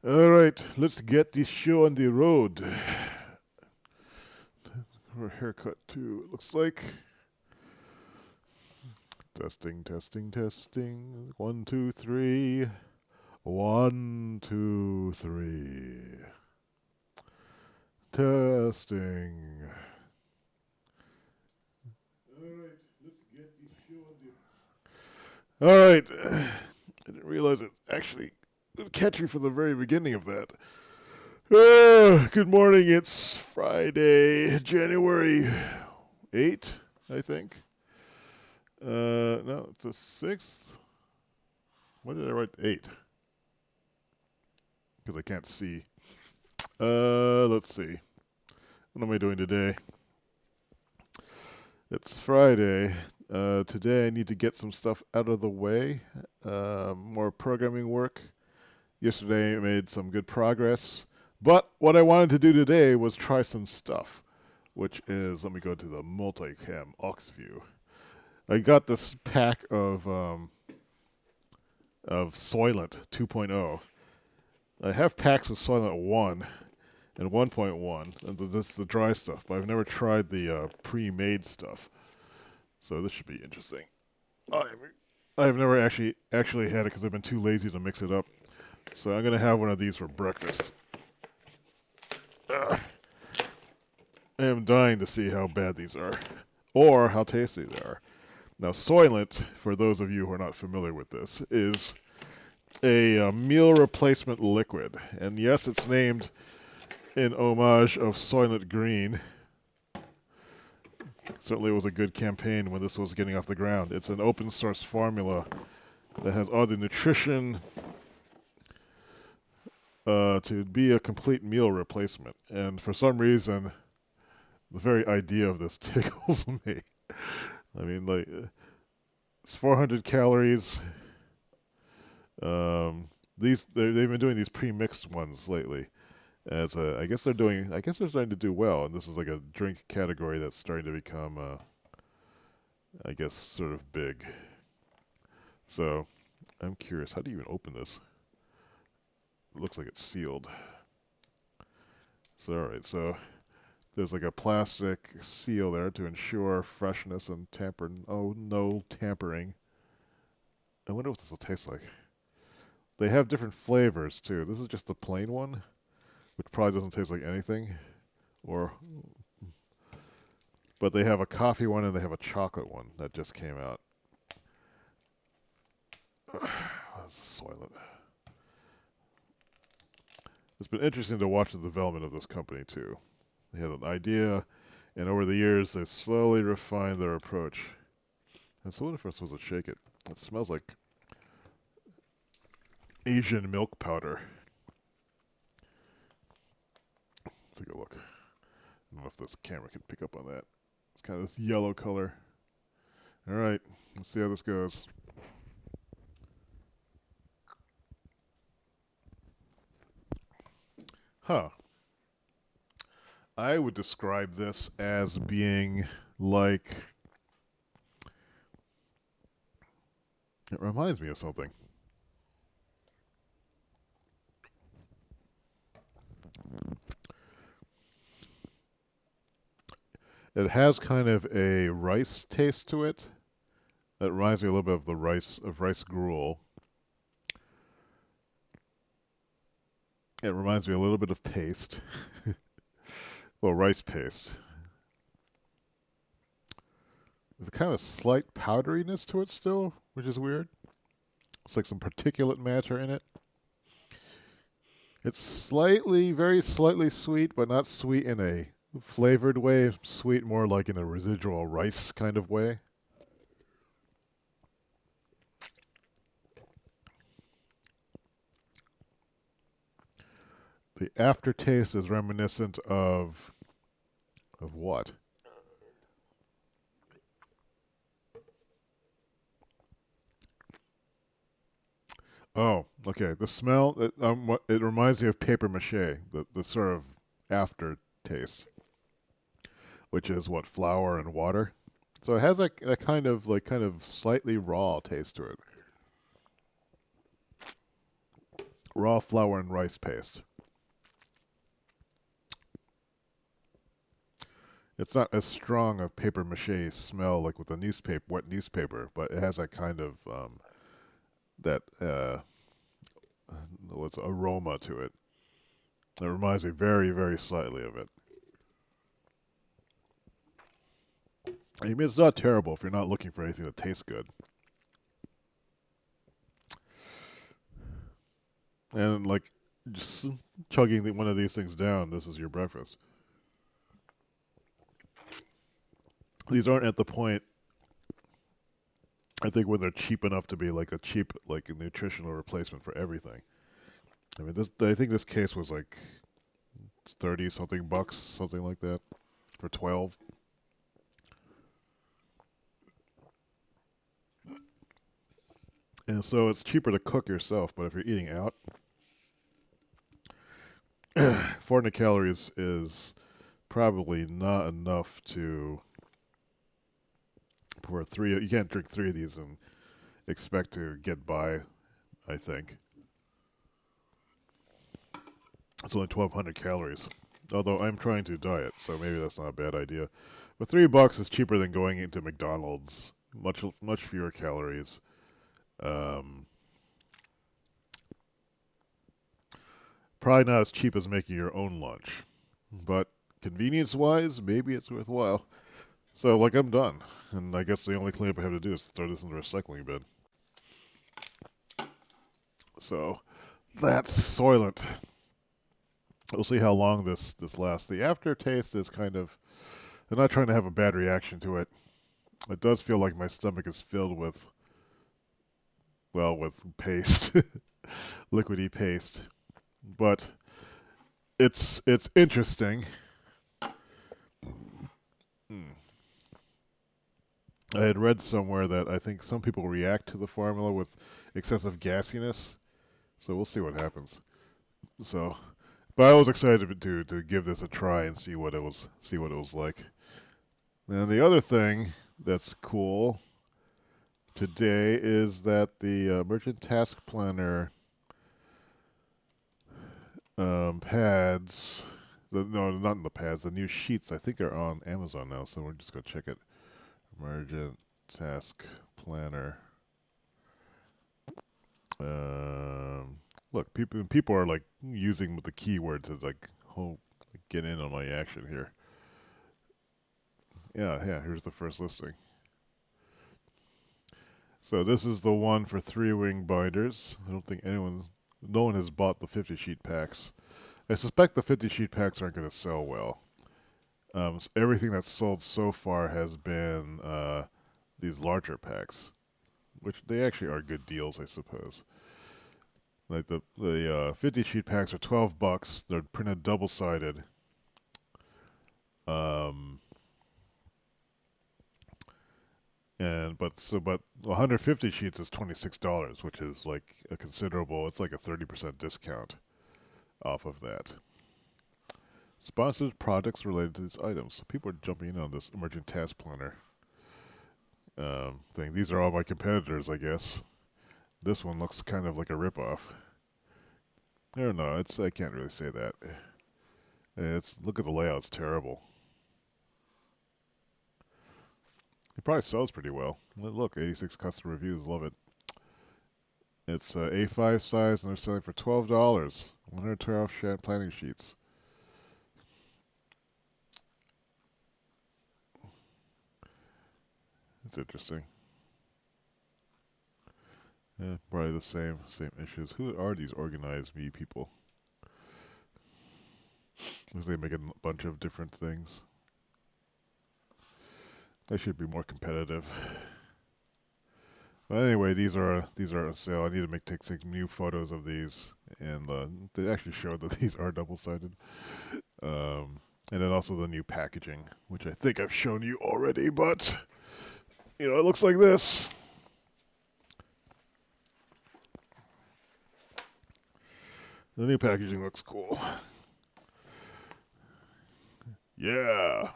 All right, let's get this show on the road. Her haircut too. It looks like testing, testing, testing. 1, 2, 3. 1, 2, 3. Testing. All right, let's get this show on the. All right, I didn't realize it actually catchy from the very beginning of that. Good morning. It's Friday, January 8th, I think. No, it's the 6th. Why did I write 8? Because I can't see. Let's see. What am I doing today? It's Friday. Today I need to get some stuff out of the way. More programming work. Yesterday I made some good progress. But what I wanted to do today was try some stuff, which is, let me go to the multicam aux view. I got this pack of Soylent 2.0. I have packs of Soylent 1 and 1.1, and this is the dry stuff, but I've never tried the pre-made stuff. So this should be interesting. I've never actually had it because I've been too lazy to mix it up. So I'm gonna have one of these for breakfast. I am dying to see how bad these are, or how tasty they are. Now, Soylent, for those of you who are not familiar with this, is a meal replacement liquid. And yes, it's named in homage of Soylent Green. Certainly it was a good campaign when this was getting off the ground. It's an open source formula that has all the nutrition to be a complete meal replacement. And for some reason, the very idea of this tickles me. I mean, like, it's 400 calories. They've been doing these pre-mixed ones lately. I guess they're starting to do well, and this is like a drink category that's starting to become, I guess, sort of big. So, I'm curious, how do you even open this? It looks like it's sealed. So, alright, so there's like a plastic seal there to ensure freshness and no tampering. I wonder what this will taste like. They have different flavors too. This is just the plain one, which probably doesn't taste like anything. But they have a coffee one and they have a chocolate one that just came out. That's Soylent. It's been interesting to watch the development of this company too. They had an idea, and over the years they slowly refined their approach. And so what if I was supposed to shake it? It smells like Asian milk powder. Let's take a look. I don't know if this camera can pick up on that. It's kind of this yellow color. All right, let's see how this goes. Huh. I would describe this as being like. It reminds me of something. It has kind of a rice taste to it. That reminds me a little bit of rice gruel. It reminds me a little bit of paste. Well, rice paste. There's a kind of slight powderiness to it still, which is weird. It's like some particulate matter in it. It's very slightly sweet, but not sweet in a flavored way. Sweet more like in a residual rice kind of way. The aftertaste is reminiscent of what? Oh, okay. The smell, it reminds me of paper mache. The sort of aftertaste, which is what, flour and water. So it has a kind of slightly raw taste to it. Raw flour and rice paste. It's not as strong a paper mache smell like with the newspaper, wet newspaper, but it has that kind of that what's aroma to it. It reminds me very, very slightly of it. I mean, it's not terrible if you're not looking for anything that tastes good. And like just chugging one of these things down, this is your breakfast. These aren't at the point, I think, when they're cheap enough to be like a cheap, like a nutritional replacement for everything. I mean, I think this case was like 30 something bucks, something like that, for 12. And so it's cheaper to cook yourself, but if you're eating out, 400 calories is probably not enough to for three. You can't drink three of these and expect to get by. I think it's only 1,200 calories. Although I'm trying to diet, so maybe that's not a bad idea. But $3 is cheaper than going into McDonald's. Much fewer calories. Probably not as cheap as making your own lunch, but convenience-wise, maybe it's worthwhile. So, like, I'm done, and I guess the only cleanup I have to do is throw this in the recycling bin. So, that's Soylent. We'll see how long this lasts. The aftertaste is kind of... I'm not trying to have a bad reaction to it. It does feel like my stomach is filled with, well, with paste. Liquidy paste. But it's interesting. I had read somewhere that I think some people react to the formula with excessive gassiness. So we'll see what happens. So, but I was excited to give this a try and see what it was like. And the other thing that's cool today is that the Merchant Task Planner pads, no, not in the pads, the new sheets, I think are on Amazon now, so we're just going to check it. Merchant Task Planner. Look, people are like using the keyword to like get in on my action here. Yeah, here's the first listing. So this is the one for 3-wing binders. I don't think no one has bought the 50 sheet packs. I suspect the 50 sheet packs aren't going to sell well. So everything that's sold so far has been these larger packs, which they actually are good deals, I suppose. Like the 50 sheet packs are $12. They're printed double sided. But 150 sheets is $26, which is like a considerable. It's like a 30% discount off of that. Sponsored products related to these items. So people are jumping in on this emerging task planner thing. These are all my competitors, I guess. This one looks kind of like a ripoff. I don't know. I can't really say that. Look at the layout. It's terrible. It probably sells pretty well. Look, 86 customer reviews. Love it. It's A5 size, and they're selling for $12. 112 planning sheets. It's interesting. Yeah, probably the same issues. Who are these organized me people? Because they make a bunch of different things. They should be more competitive. But anyway, these are on sale. I need to take some new photos of these, and they actually showed that these are double-sided. And then also the new packaging, which I think I've shown you already, but it looks like this. The new packaging looks cool. Yeah.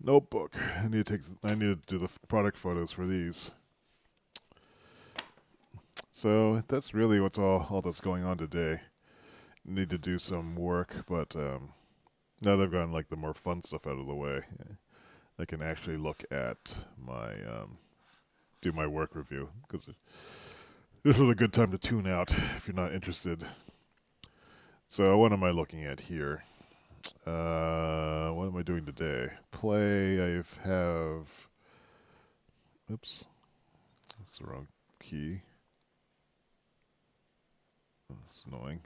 Notebook. I need to do the product photos for these. So that's really what's all that's going on today. Need to do some work, but now that I've gotten like the more fun stuff out of the way, I can actually look at my do my work review, because this is a good time to tune out if you're not interested. So what am I looking at here? What am I doing today? Play. I have. Oops, that's the wrong key. It's annoying.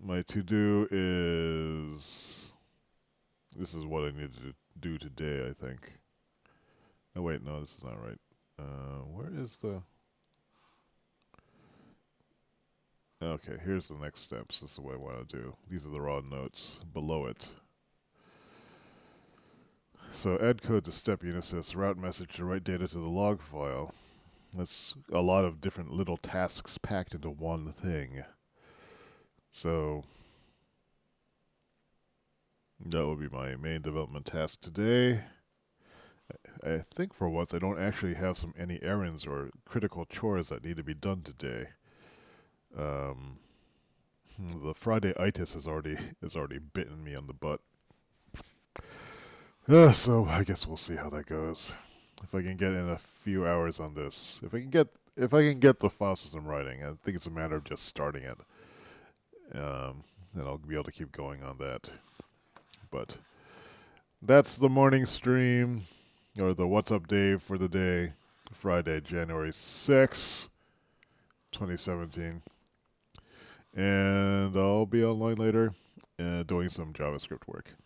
My to-do is... This is what I need to do today, I think. Oh, wait, no, this is not right. Where is the... Okay, here's the next steps. This is what I want to do. These are the raw notes below it. So add code to step unisys, route message to write data to the log file. That's a lot of different little tasks packed into one thing. So that will be my main development task today. I think for once I don't actually have any errands or critical chores that need to be done today. The Friday-itis has already bitten me on the butt. So I guess we'll see how that goes. If I can get in a few hours on this, if I can get the file system writing, I think it's a matter of just starting it. Then I'll be able to keep going on that. But that's the morning stream, or the What's Up Dave for the day, Friday, January 6th, 2017. And I'll be online later doing some JavaScript work.